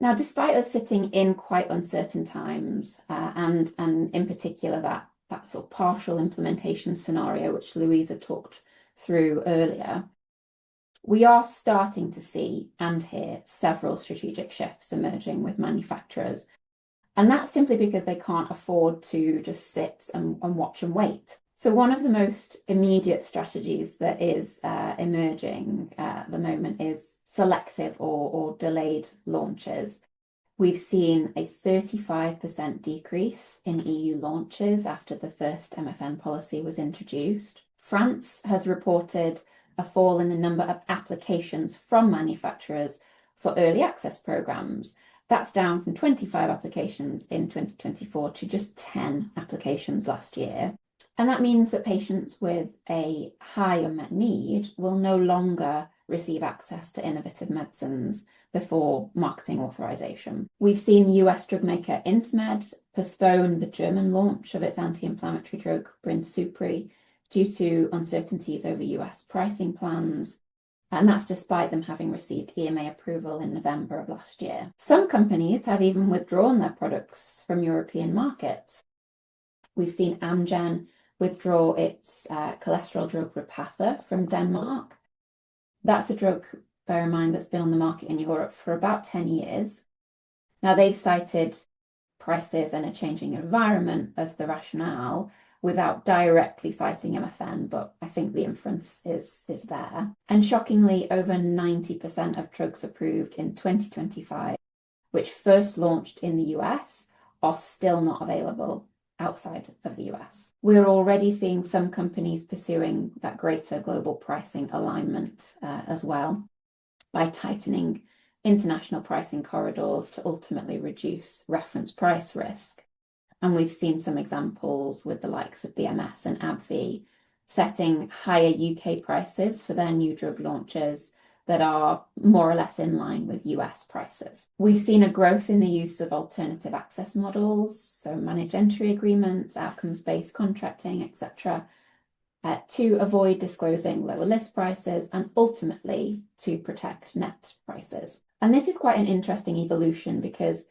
Now, despite us sitting in quite uncertain times, and in particular that sort of partial implementation scenario, which Louisa talked through earlier, we are starting to see and hear several strategic shifts emerging with manufacturers. And that's simply because they can't afford to just sit and watch and wait. So one of the most immediate strategies that is emerging at the moment is selective or delayed launches. We've seen a 35% decrease in EU launches after the first MFN policy was introduced. France has reported a fall in the number of applications from manufacturers for early access programs. That's down from 25 applications in 2024 to just 10 applications last year. And that means that patients with a high unmet need will no longer receive access to innovative medicines before marketing authorization. We've seen US drug maker Insmed postpone the German launch of its anti-inflammatory drug Brinsupri due to uncertainties over US pricing plans. And that's despite them having received EMA approval in November of last year. Some companies have even withdrawn their products from European markets. We've seen Amgen withdraw its cholesterol drug Repatha from Denmark. That's a drug, bear in mind, that's been on the market in Europe for about 10 years. Now, they've cited prices and a changing environment as the rationale without directly citing MFN, but I think the inference is there. And shockingly, over 90% of drugs approved in 2025, which first launched in the US, are still not available outside of the US. We're already seeing some companies pursuing that greater global pricing alignment as well by tightening international pricing corridors to ultimately reduce reference price risk. And we've seen some examples with the likes of BMS and AbbVie setting higher UK prices for their new drug launches that are more or less in line with US prices. We've seen a growth in the use of alternative access models, so managed entry agreements, outcomes-based contracting, etc., to avoid disclosing lower list prices and ultimately to protect net prices. And this is quite an interesting evolution because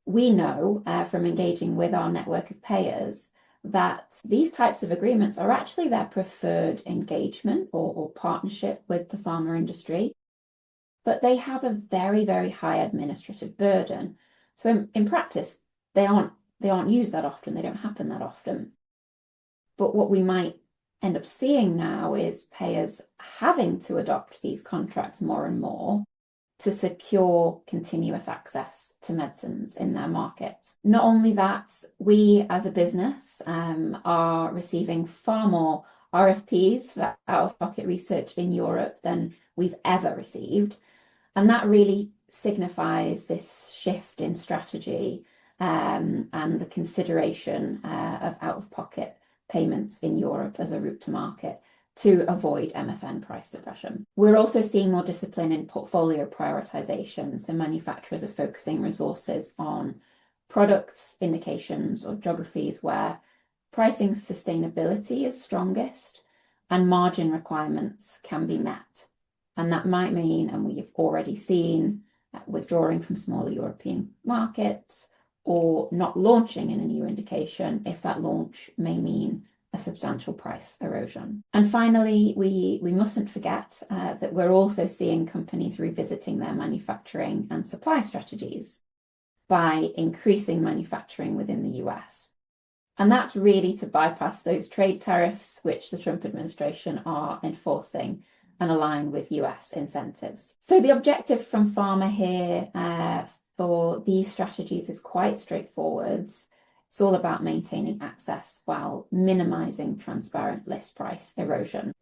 we know from engaging with our network of payers that these types of agreements are actually their preferred engagement or partnership with the pharma industry, but they have a very, very high administrative burden. So in practice, they aren't used that often, they don't happen that often. But what we might end up seeing now is payers having to adopt these contracts more and more to secure continuous access to medicines in their markets. Not only that, we as a business are receiving far more RFPs for out-of-pocket research in Europe than we've ever received. And that really signifies this shift in strategy and the consideration of out-of-pocket payments in Europe as a route to market to avoid MFN price suppression. We're also seeing more discipline in portfolio prioritization. So manufacturers are focusing resources on products, indications, or geographies where pricing sustainability is strongest and margin requirements can be met. And that might mean, and we've already seen, withdrawing from smaller European markets or not launching in a new indication if that launch may mean a substantial price erosion. And finally, we mustn't forget that we're also seeing companies revisiting their manufacturing and supply strategies by increasing manufacturing within the US. And that's really to bypass those trade tariffs which the Trump administration are enforcing and align with US incentives. So the objective from Pharma here for these strategies is quite straightforward. It's all about maintaining access while minimizing transparent list price erosion.